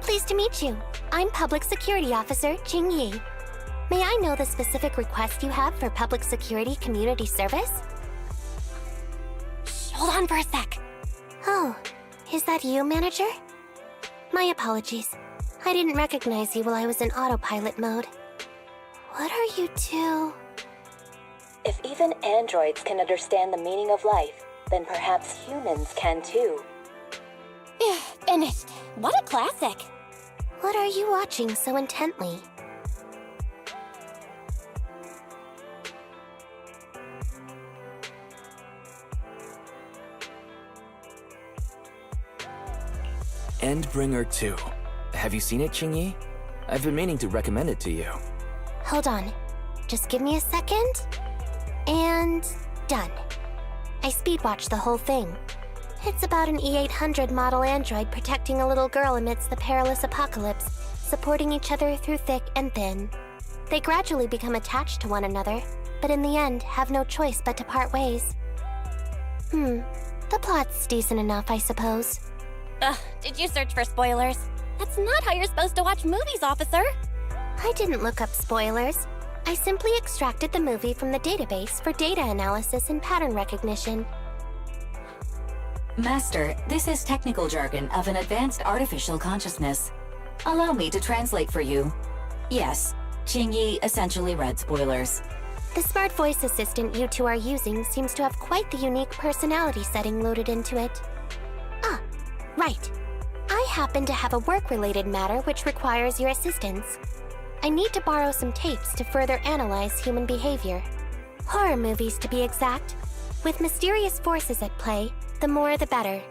Pleased to meet you. I'm Public Security Officer Qingyi. May I know the specific request you have for Public Security Community Service? Shh, hold on for a sec. Oh, is that you, Manager? My apologies. I didn't recognize you while I was in autopilot mode. What are you two? If even androids can understand the meaning of life, then perhaps humans can too. Finished. What a classic. What are you watching so intently? Endbringer 2. Have you seen it, Qingyi? I've been meaning to recommend it to you. Hold on. Just give me a second. And done. I speedwatched the whole thing. It's about an E-800 model android protecting a little girl amidst the perilous apocalypse, supporting each other through thick and thin. They gradually become attached to one another, but in the end have no choice but to part ways. The plot's decent enough, I suppose. Did you search for spoilers? That's not how you're supposed to watch movies, officer! I didn't look up spoilers. I simply extracted the movie from the database for data analysis and pattern recognition. Master, this is technical jargon of an advanced artificial consciousness. Allow me to translate for you. Yes, Qingyi essentially read spoilers. The smart voice assistant you two are using seems to have quite the unique personality setting loaded into it. Ah, right. I happen to have a work-related matter which requires your assistance. I need to borrow some tapes to further analyze human behavior. Horror movies, to be exact. With mysterious forces at play, the more the better.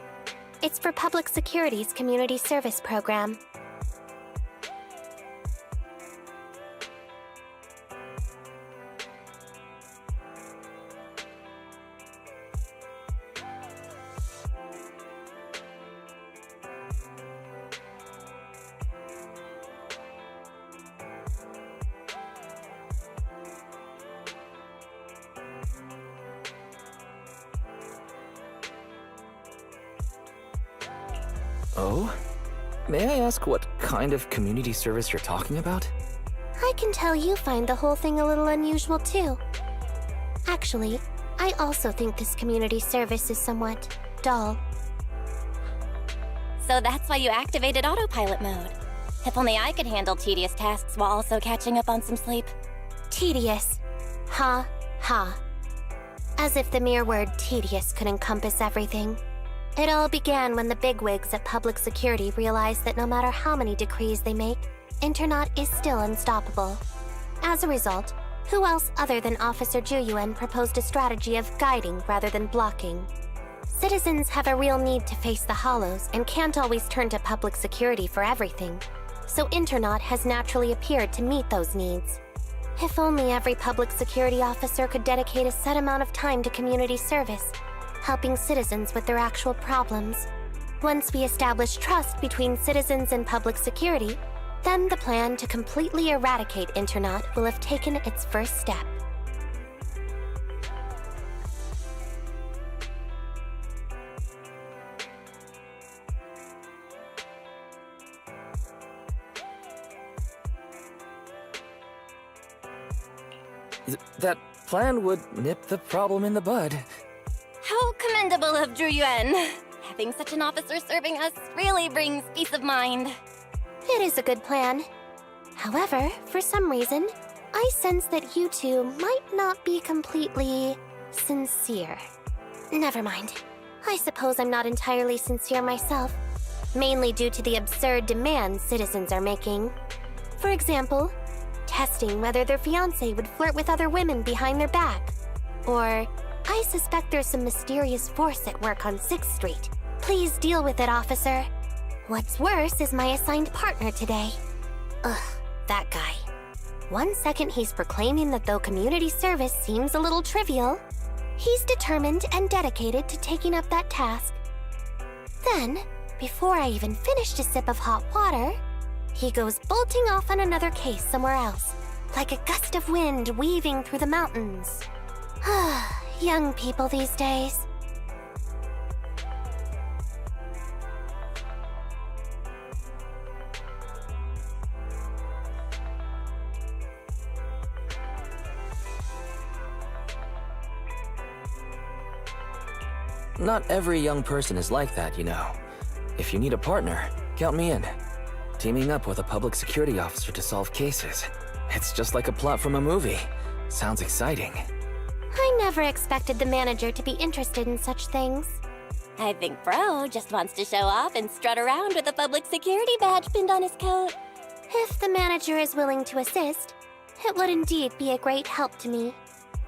It's for Public Security's community service program. Oh? May I ask what kind of community service you're talking about? I can tell you find the whole thing a little unusual too. Actually, I also think this community service is somewhat dull. So that's why you activated autopilot mode. If only I could handle tedious tasks while also catching up on some sleep. Tedious. Ha, ha. As if the mere word tedious could encompass everything. It all began when the bigwigs at Public Security realized that no matter how many decrees they make, Internaut is still unstoppable. As a result, who else other than Officer Juyuan proposed a strategy of guiding rather than blocking? Citizens have a real need to face the hollows and can't always turn to Public Security for everything. So Internaut has naturally appeared to meet those needs. If only every Public Security officer could dedicate a set amount of time to community service, helping citizens with their actual problems. Once we establish trust between citizens and Public Security, then the plan to completely eradicate Internaut will have taken its first step. That plan would nip the problem in the bud. How commendable of Juyuan! Having such an officer serving us really brings peace of mind. It is a good plan. However, for some reason, I sense that you two might not be completely sincere. Never mind. I suppose I'm not entirely sincere myself, mainly due to the absurd demands citizens are making. For example, testing whether their fiancé would flirt with other women behind their back. Or, I suspect there's some mysterious force at work on 6th Street. Please deal with it, officer. What's worse is my assigned partner today. Ugh, that guy. One second he's proclaiming that though community service seems a little trivial, he's determined and dedicated to taking up that task. Then, before I even finished a sip of hot water, he goes bolting off on another case somewhere else, like a gust of wind weaving through the mountains. Young people these days. Not every young person is like that, you know. If you need a partner, count me in. Teaming up with a public security officer to solve cases. It's just like a plot from a movie. Sounds exciting. I never expected the manager to be interested in such things. I think Bro just wants to show off and strut around with a public security badge pinned on his coat. If the manager is willing to assist, it would indeed be a great help to me.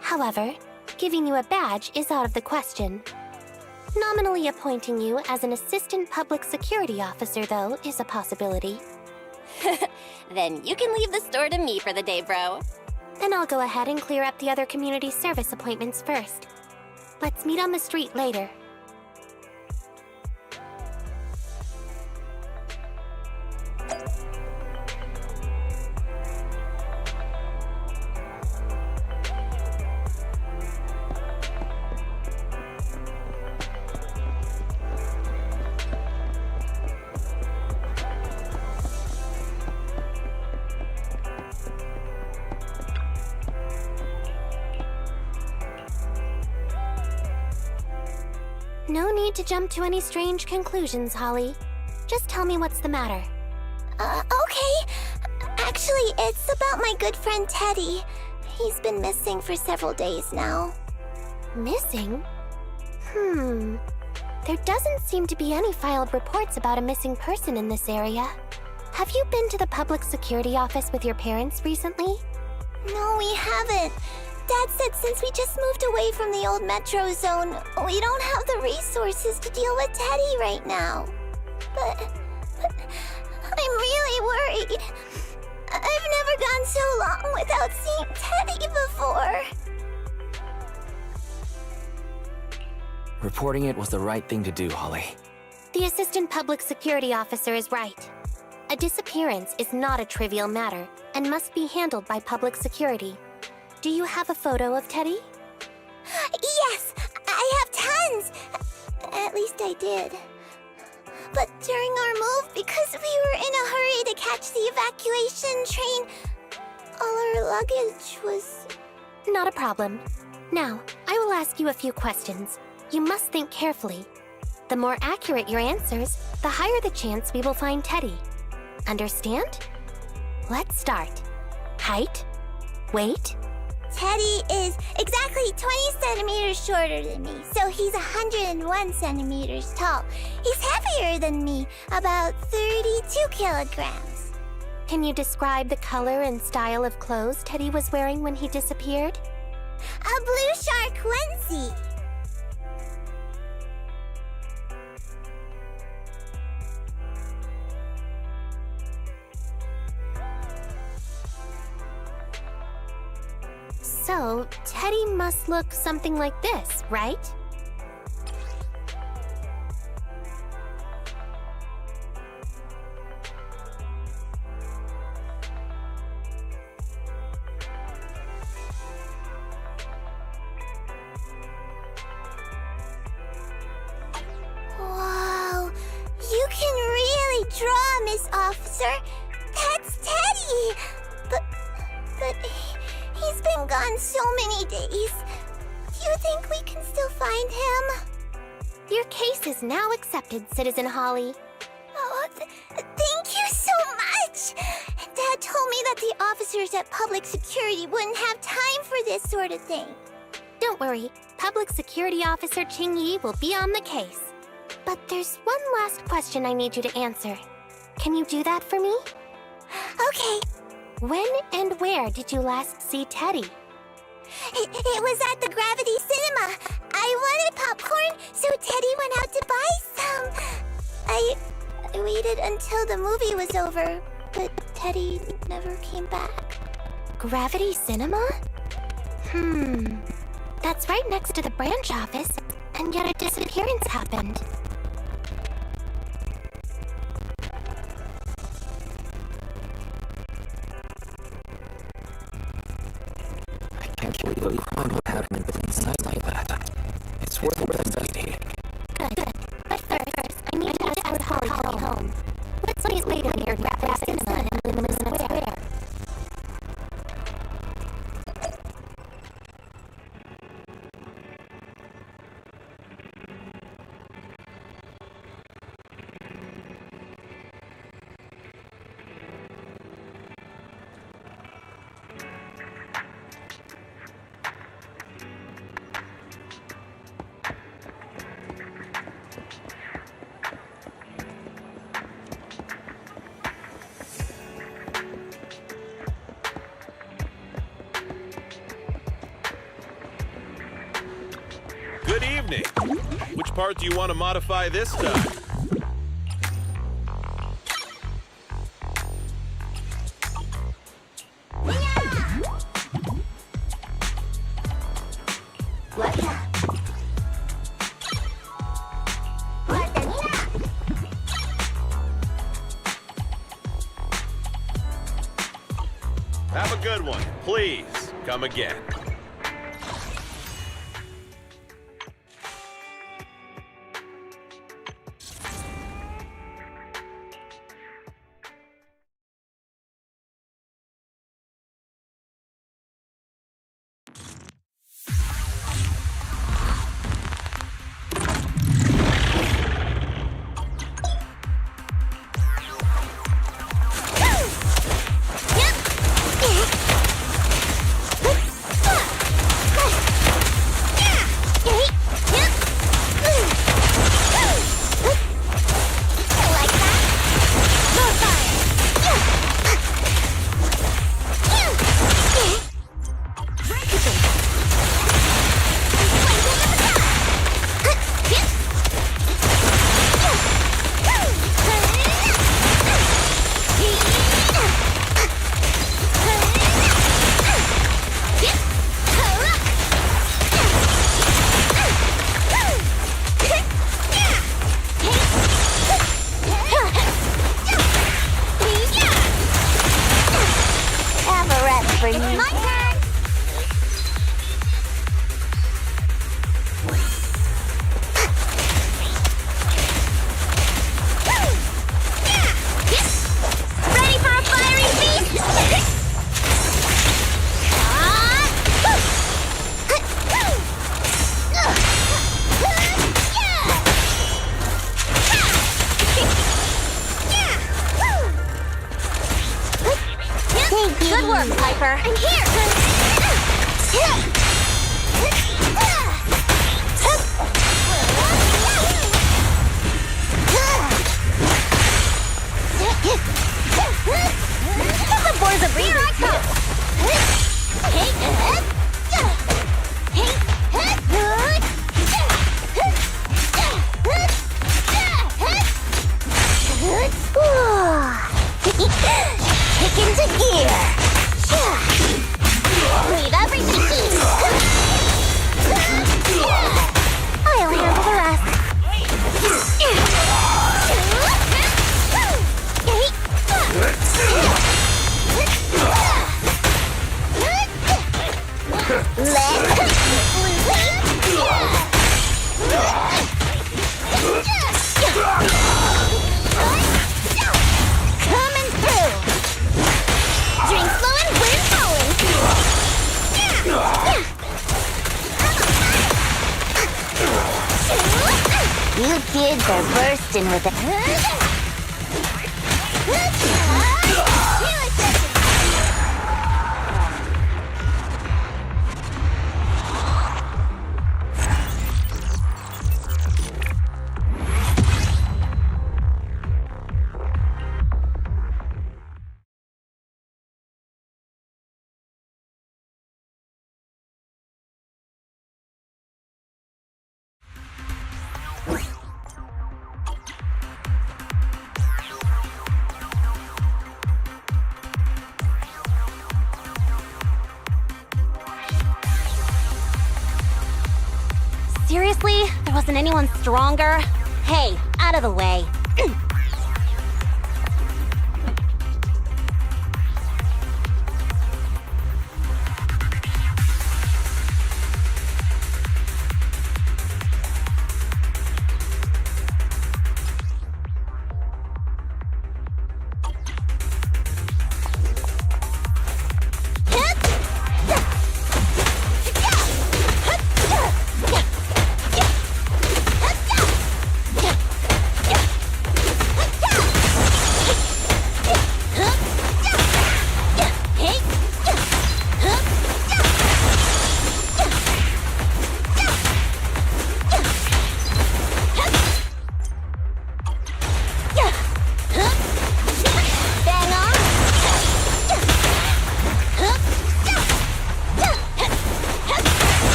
However, giving you a badge is out of the question. Nominally appointing you as an assistant public security officer, though, is a possibility. Then you can leave the store to me for the day, Bro. Then I'll go ahead and clear up the other community service appointments first. Let's meet on the street later. No need to jump to any strange conclusions, Holly. Just tell me what's the matter. Okay. Actually, it's about my good friend Teddy. He's been missing for several days now. Missing? There doesn't seem to be any filed reports about a missing person in this area. Have you been to the public security office with your parents recently? No, we haven't. Dad said since we just moved away from the old metro zone, we don't have the resources to deal with Teddy right now. But I'm really worried. I've never gone so long without seeing Teddy before. Reporting it was the right thing to do, Holly. The assistant public security officer is right. A disappearance is not a trivial matter and must be handled by public security. Do you have a photo of Teddy? Yes, I have tons. At least I did. But during our move, because we were in a hurry to catch the evacuation train, all our luggage was... Not a problem. Now, I will ask you a few questions. You must think carefully. The more accurate your answers, the higher the chance we will find Teddy. Understand? Let's start. Height? Weight? Teddy is exactly 20 centimeters shorter than me, so he's 101 centimeters tall. He's heavier than me, about 32 kilograms. Can you describe the color and style of clothes Teddy was wearing when he disappeared? A blue shark onesie. So, Teddy must look something like this, right? Whoa, you can really draw, Miss Officer. That's Teddy. But he's been gone so many days. Do you think we can still find him? Your case is now accepted, Citizen Holly. Oh, thank you so much. Dad told me that the officers at Public Security wouldn't have time for this sort of thing. Don't worry, Public Security Officer Qingyi will be on the case. But there's one last question I need you to answer. Can you do that for me? Okay. When and where did you last see Teddy? It was at the Gravity Cinema. I wanted popcorn, so Teddy went out to buy some. I waited until the movie was over, but Teddy never came back. Gravity Cinema? That's right next to the branch office, and yet a disappearance happened. I can't believe a crime would happen inside like that. It's worth investigating. Good. But first, I need to escort Holly home. Let's please wait in your Gravity Cinema and listen to where. Good evening. Which part do you want to modify this time? Have a good one. Please, come again. I'm here! The boar's a breather. Here I come! Kick into gear! Leave everything easy! I'll handle the rest. Coming through! Drink flowing, wind falling! You kids are bursting with it. Seriously? There wasn't anyone stronger? Hey, out of the way.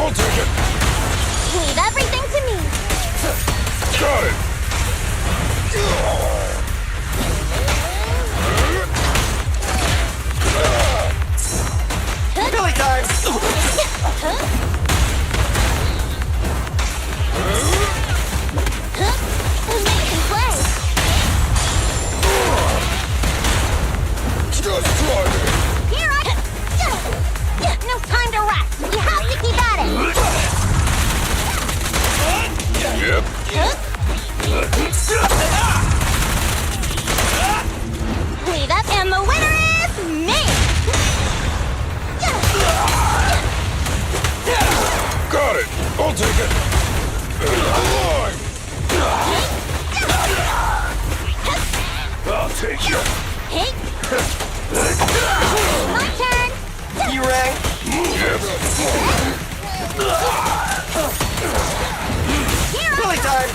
I'll take it. Leave everything to me. Got it. Billy time! Amazing play. Just try it. Here I... No time to rest. You have to keep at it. Yep. Leave up, and the winner is me. Got it. I'll take it. I'll take you. Hey. My turn. You rang? Yep. Here I Billy time!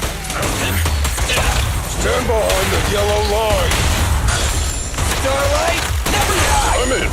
Stand behind the yellow line. Starlight, never die! I'm in.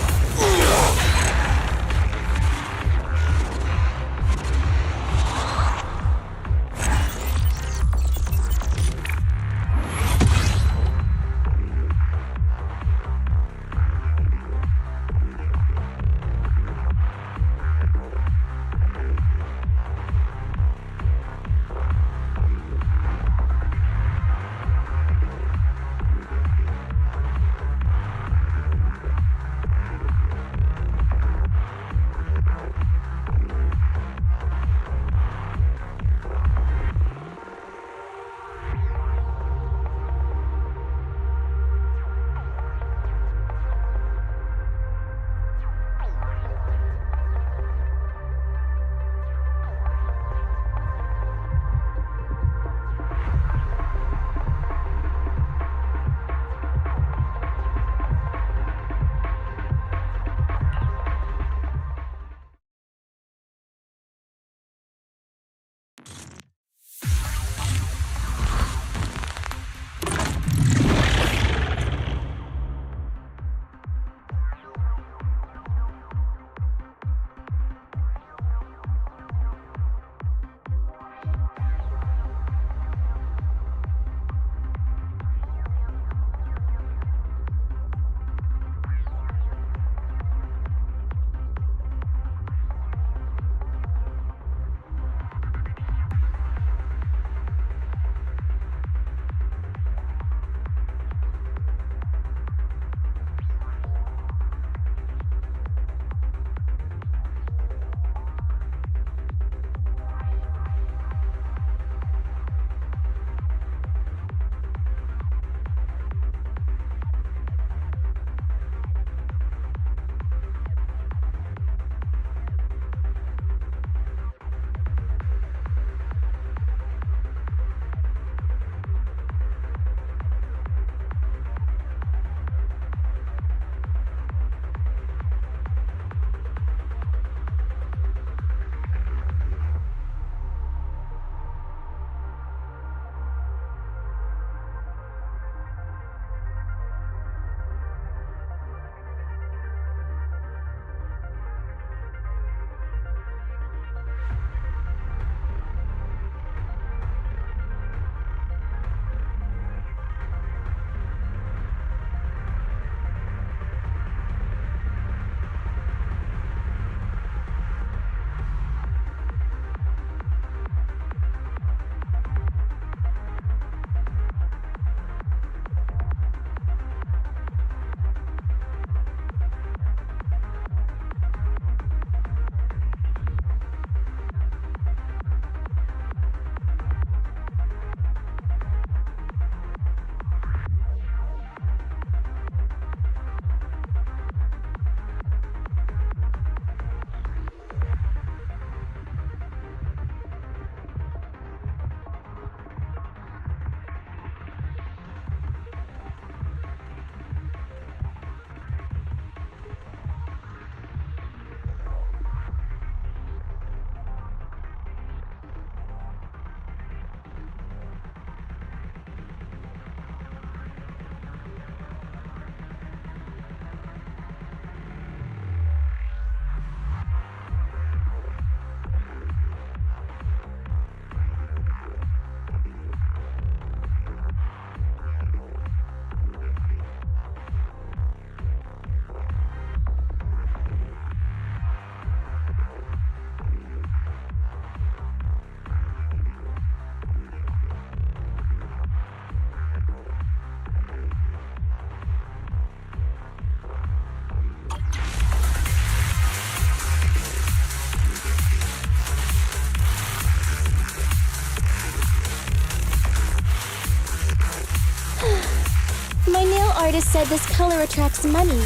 just said this color attracts money.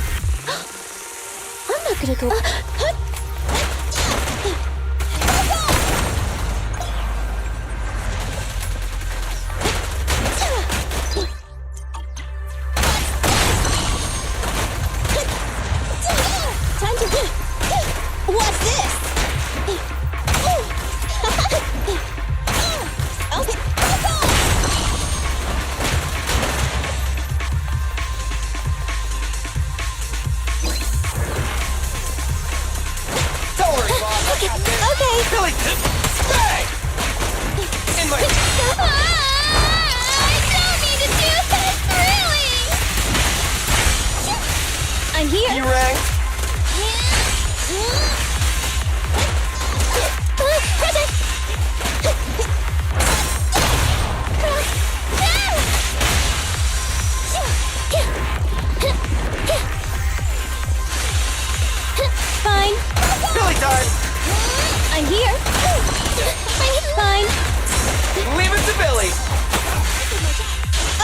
I'm not gonna go. Time to. What's this? Okay. Don't worry, boss. I got this. Okay. Billy, bang! In my... I don't need to do this, really. I'm here. You rang? Fine. Billy time! I'm here. I'm fine. Leave it to Billy!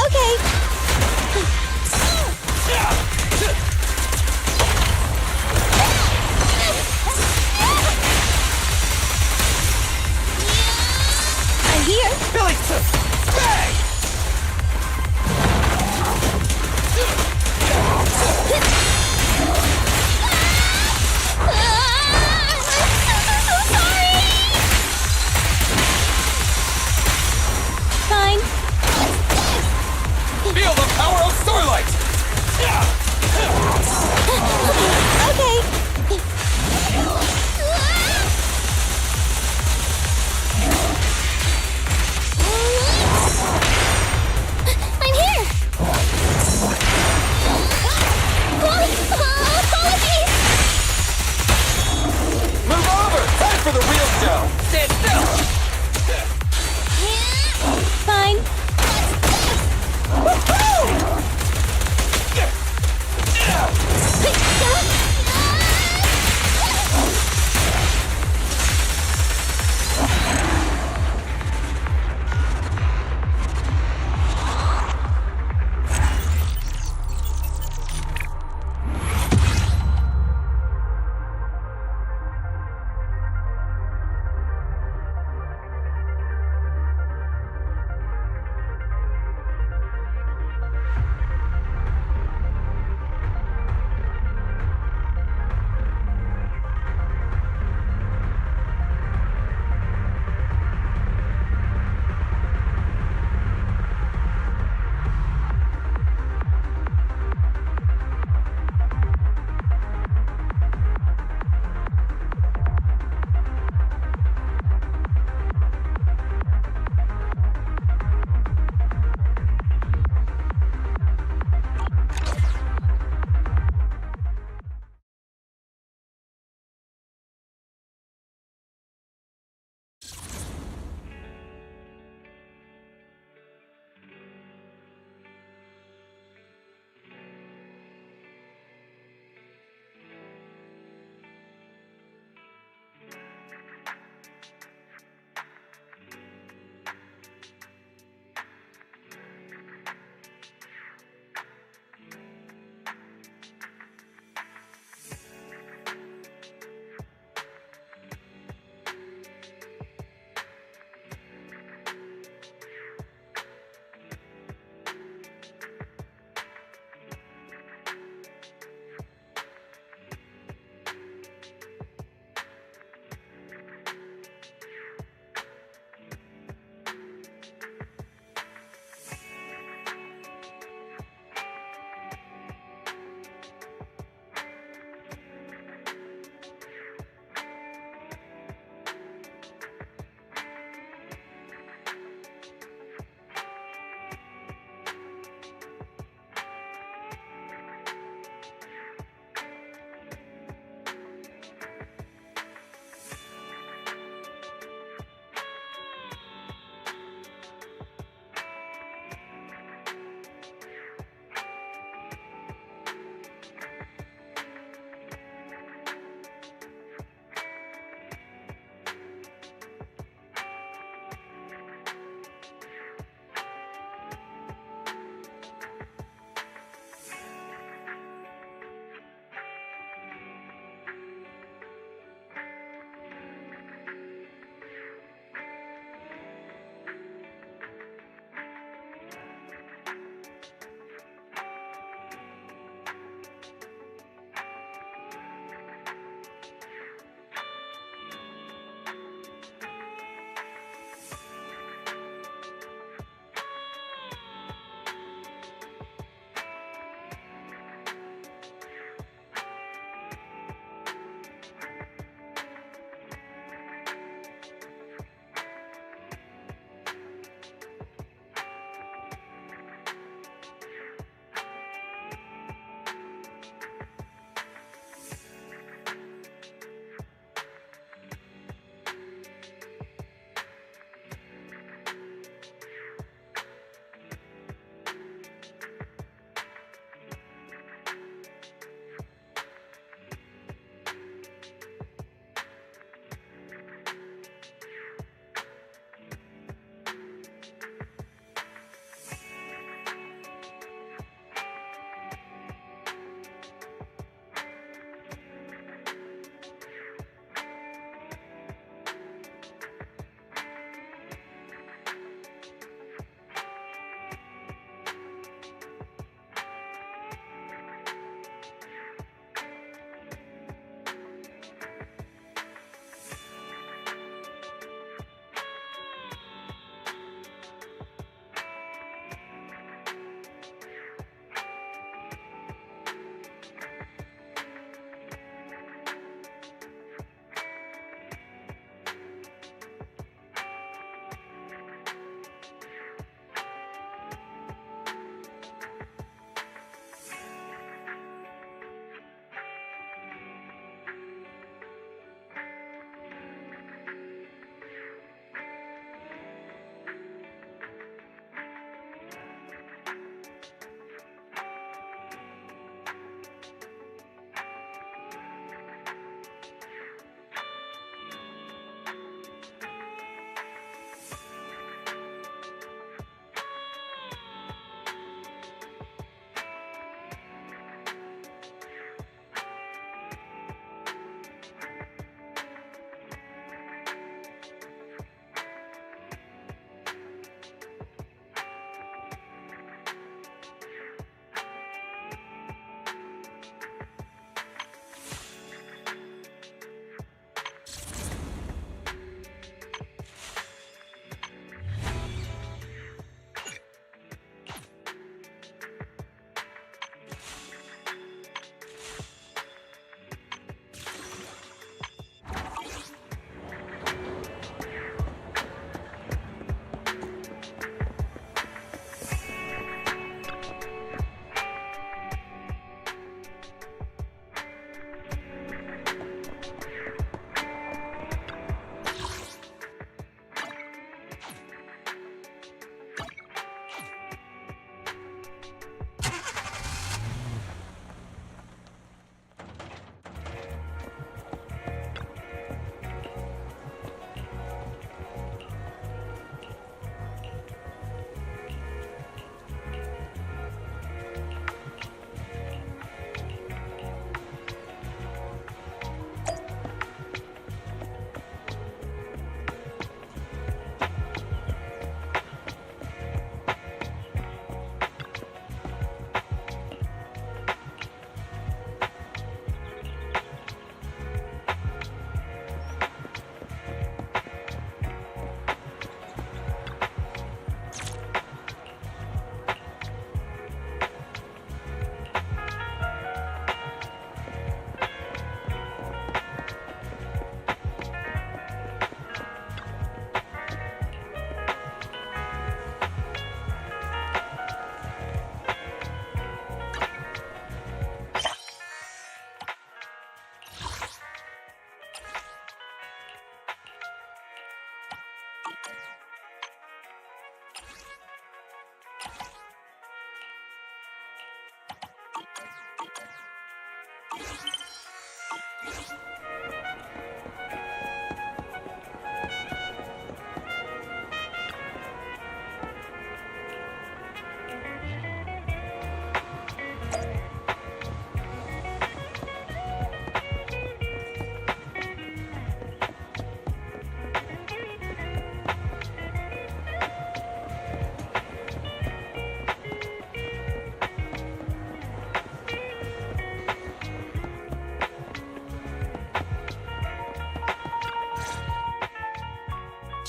Okay. I'm here. Billy, bang! Fine. Feel the power of Starlight!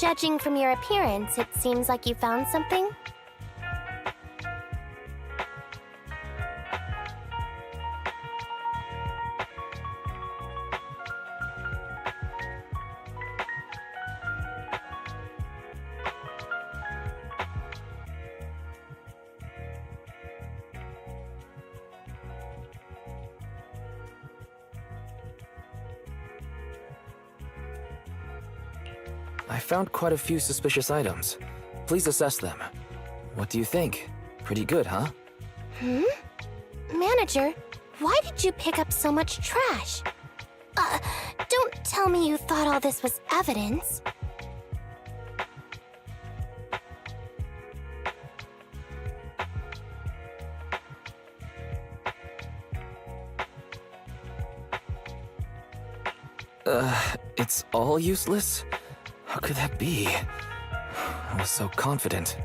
Judging from your appearance, it seems like you found something. I found quite a few suspicious items. Please assess them. What do you think? Pretty good, huh? Manager, why did you pick up so much trash? Don't tell me you thought all this was evidence. It's all useless? How could that be? I was so confident.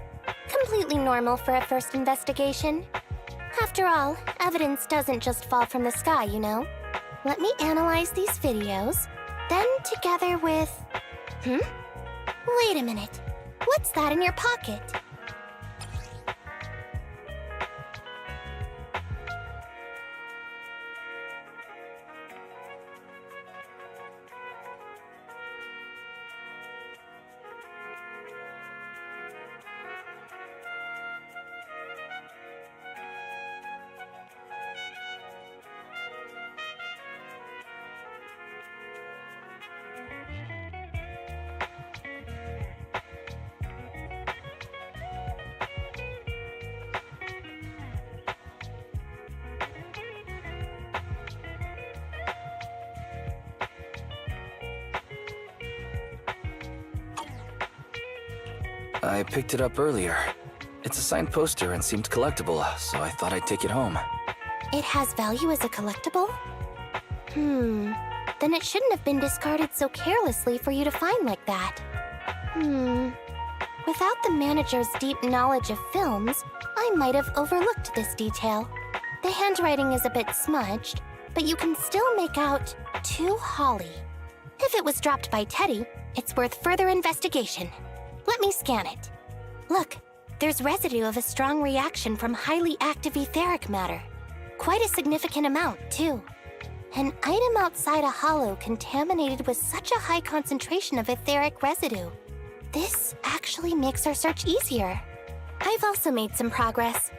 Completely normal for a first investigation. After all, evidence doesn't just fall from the sky, you know. Let me analyze these videos, then together with... Wait a minute. What's that in your pocket? I picked it up earlier. It's a signed poster and seemed collectible, so I thought I'd take it home. It has value as a collectible? Then it shouldn't have been discarded so carelessly for you to find like that. Without the manager's deep knowledge of films, I might have overlooked this detail. The handwriting is a bit smudged, but you can still make out "To Holly." If it was dropped by Teddy, it's worth further investigation. Let me scan it. Look, there's residue of a strong reaction from highly active etheric matter. Quite a significant amount, too. An item outside a hollow contaminated with such a high concentration of etheric residue. This actually makes our search easier. I've also made some progress.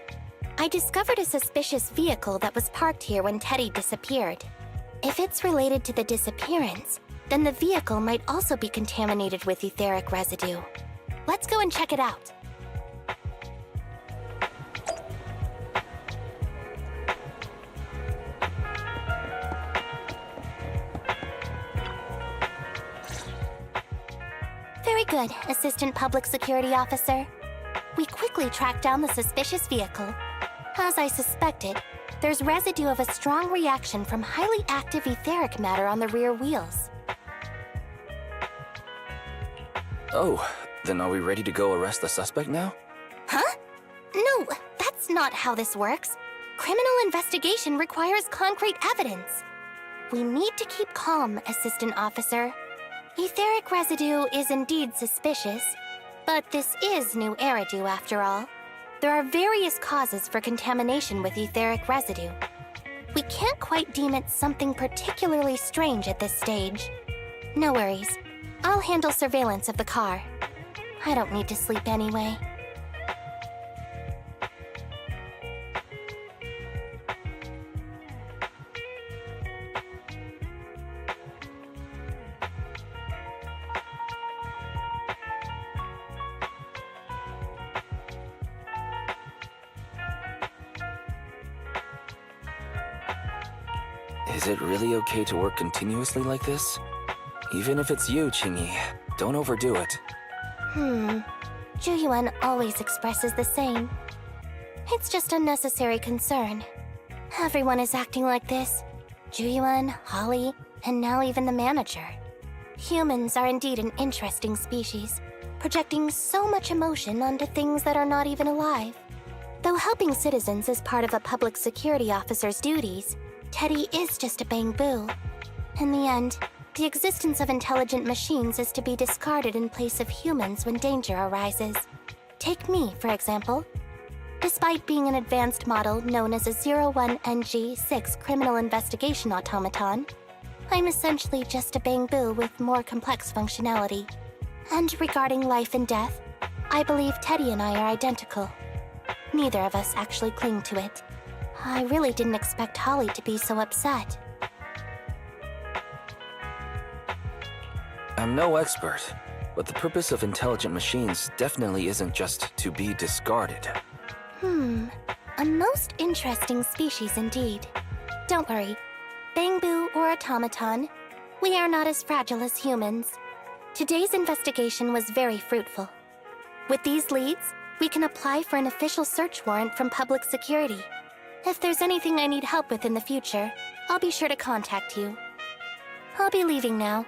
I discovered a suspicious vehicle that was parked here when Teddy disappeared. If it's related to the disappearance, then the vehicle might also be contaminated with etheric residue. Let's go and check it out. Very good, Assistant Public Security Officer. We quickly tracked down the suspicious vehicle. As I suspected, there's residue of a strong reaction from highly active etheric matter on the rear wheels. Oh, then are we ready to go arrest the suspect now? Huh? No, that's not how this works. Criminal investigation requires concrete evidence. We need to keep calm, Assistant Officer. Etheric residue is indeed suspicious, but this is new Eridu after all. There are various causes for contamination with etheric residue. We can't quite deem it something particularly strange at this stage. No worries. I'll handle surveillance of the car. I don't need to sleep anyway. Is it really okay to work continuously like this? Even if it's you, Qingyi, don't overdo it. Zhu always expresses the same. It's just unnecessary concern. Everyone is acting like this. Zhu, Holly, and now even the manager. Humans are indeed an interesting species, projecting so much emotion onto things that are not even alive. Though helping citizens is part of a public security officer's duties, Teddy is just a Bangboo. In the end, The existence of intelligent machines is to be discarded in place of humans when danger arises. Take me, for example. Despite being an advanced model known as a 01NG6 criminal investigation automaton, I'm essentially just a Bangboo with more complex functionality. And regarding life and death, I believe Teddy and I are identical. Neither of us actually cling to it. I really didn't expect Holly to be so upset. I'm no expert, but the purpose of intelligent machines definitely isn't just to be discarded. A most interesting species indeed. Don't worry, Bangboo or automaton, we are not as fragile as humans. Today's investigation was very fruitful. With these leads, we can apply for an official search warrant from public security. If there's anything I need help with in the future, I'll be sure to contact you. I'll be leaving now.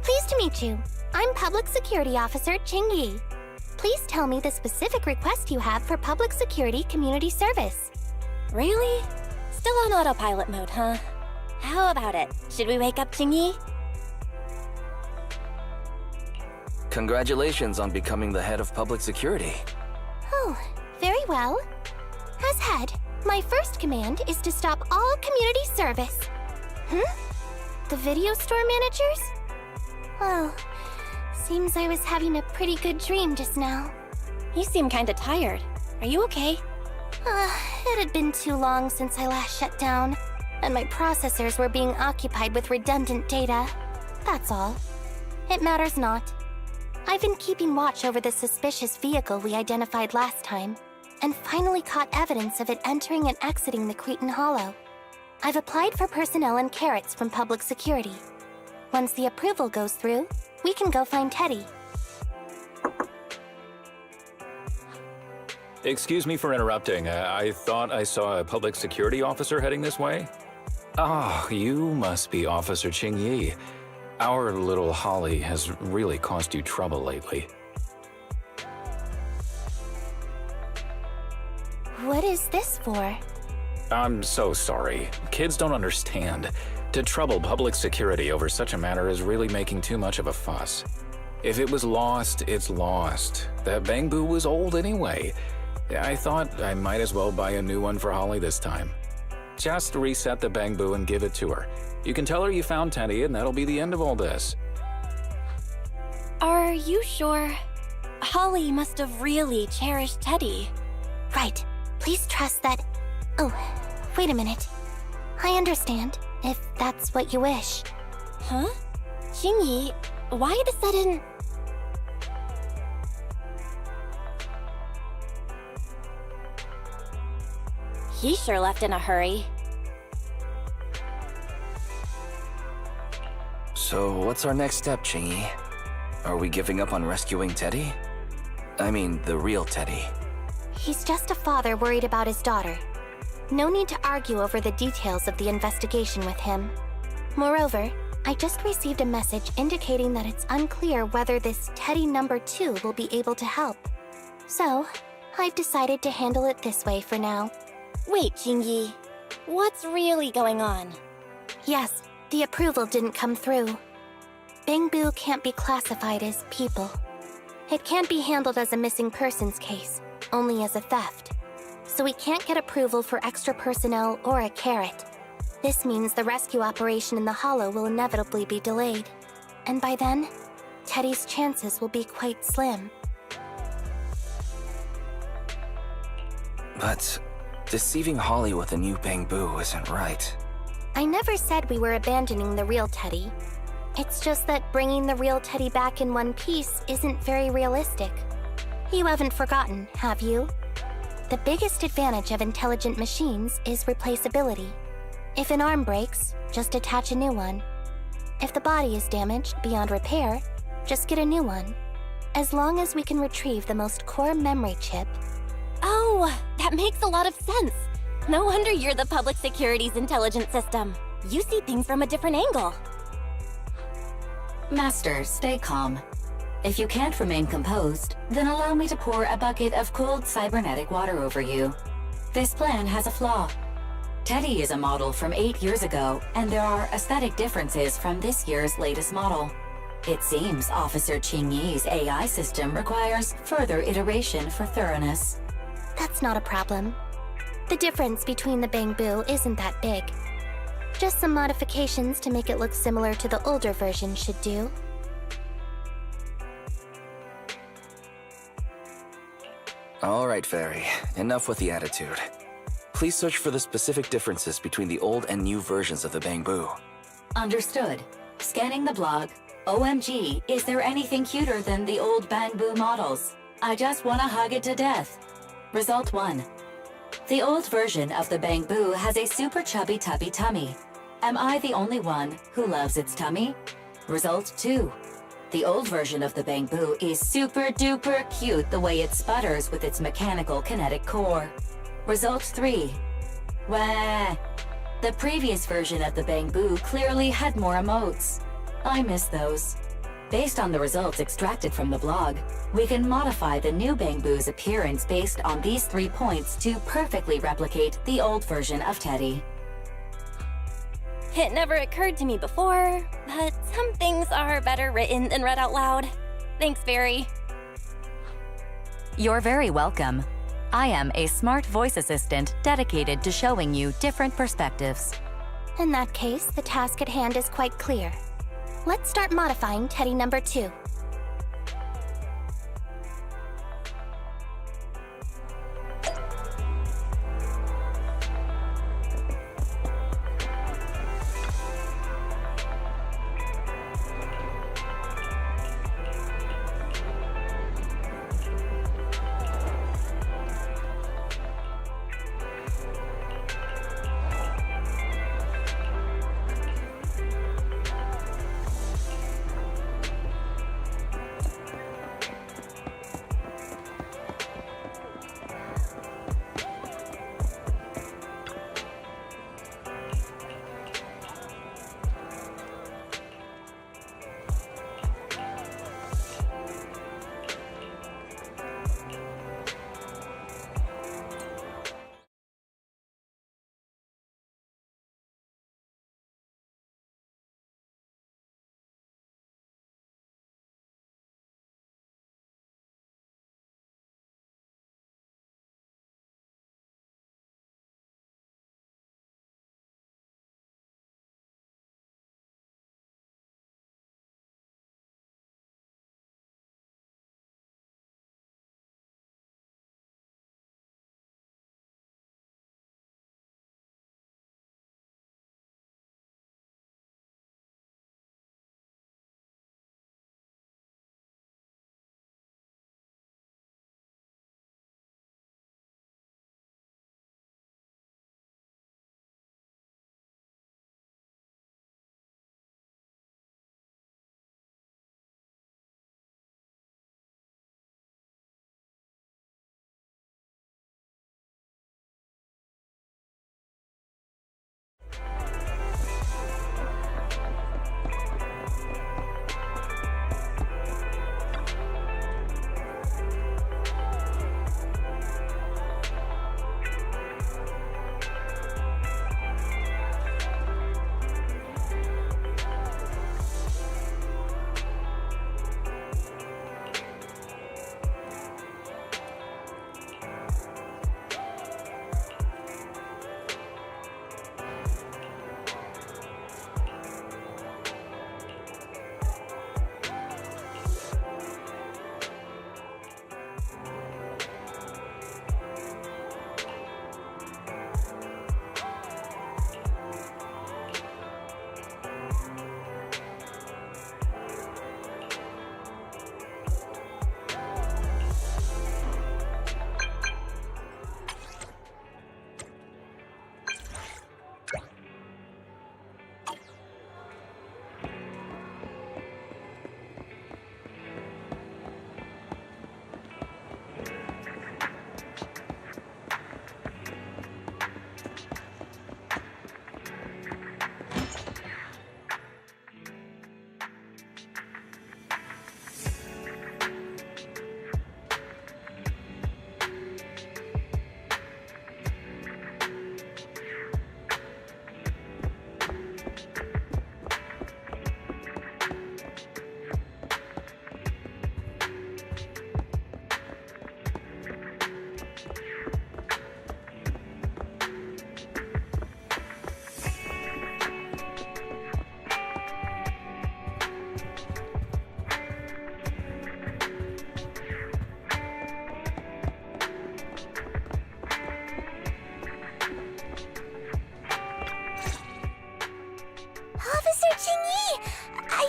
Pleased to meet you. I'm Public Security Officer Qingyi. Please tell me the specific request you have for public security community service. Really? Still on autopilot mode, huh? How about it? Should we wake up Qingyi? Congratulations on becoming the head of public security. Oh, very well. As head, my first command is to stop all community service. The video store managers? Well, seems I was having a pretty good dream just now. You seem kinda tired. Are you okay? It had been too long since I last shut down, and my processors were being occupied with redundant data. That's all. It matters not. I've been keeping watch over the suspicious vehicle we identified last time, and finally caught evidence of it entering and exiting the Cretan Hollow. I've applied for personnel and carrots from public security. Once the approval goes through, we can go find Teddy. Excuse me for interrupting. I thought I saw a public security officer heading this way. Ah, you must be Officer Qingyi. Our little Holly has really caused you trouble lately. What is this for? I'm so sorry. Kids don't understand. To trouble public security over such a matter is really making too much of a fuss. If it was lost, it's lost. That Bangboo was old anyway. I thought I might as well buy a new one for Holly this time. Just reset the Bangboo and give it to her. You can tell her you found Teddy, and that'll be the end of all this. Are you sure? Holly must have really cherished Teddy. Right. Please trust that. Oh, wait a minute. I understand, if that's what you wish. Huh? Qingyi, why the sudden... He sure left in a hurry. So, what's our next step, Qingyi? Are we giving up on rescuing Teddy? I mean, the real Teddy. He's just a father worried about his daughter. No need to argue over the details of the investigation with him. Moreover, I just received a message indicating that it's unclear whether this Teddy number 2 will be able to help. So, I've decided to handle it this way for now. Wait, Qingyi. What's really going on? Yes, the approval didn't come through. Bangboo can't be classified as people. It can't be handled as a missing persons case, only as a theft. So we can't get approval for extra personnel or a carrot. This means the rescue operation in the Hollow will inevitably be delayed. And by then, Teddy's chances will be quite slim. But deceiving Holly with a new Bangboo isn't right. I never said we were abandoning the real Teddy. It's just that bringing the real Teddy back in one piece isn't very realistic. You haven't forgotten, have you? The biggest advantage of intelligent machines is replaceability. If an arm breaks, just attach a new one. If the body is damaged beyond repair, just get a new one. As long as we can retrieve the most core memory chip. Oh, that makes a lot of sense. No wonder you're the public security's intelligence system. You see things from a different angle. Master, stay calm. If you can't remain composed, then allow me to pour a bucket of cold cybernetic water over you. This plan has a flaw. Teddy is a model from 8 years ago, and there are aesthetic differences from this year's latest model. It seems Officer Qingyi's AI system requires further iteration for thoroughness. That's not a problem. The difference between the Bangboo isn't that big. Just some modifications to make it look similar to the older version should do. All right, Fairy. Enough with the attitude. Please search for the specific differences between the old and new versions of the Bangboo. Understood. Scanning the blog. OMG, is there anything cuter than the old Bangboo models? I just wanna hug it to death. Result 1. The old version of the Bangboo has a super chubby tubby tummy. Am I the only one who loves its tummy? Result 2. The old version of the Bangboo is super duper cute the way it sputters with its mechanical kinetic core. Result 3. Wah! The previous version of the Bangboo clearly had more emotes. I miss those. Based on the results extracted from the blog, we can modify the new Bangboo's appearance based on these 3 points to perfectly replicate the old version of Teddy. It never occurred to me before, but some things are better written than read out loud. Thanks, Fairy. You're very welcome. I am a smart voice assistant dedicated to showing you different perspectives. In that case, the task at hand is quite clear. Let's start modifying Teddy number 2.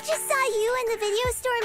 just saw you in the video store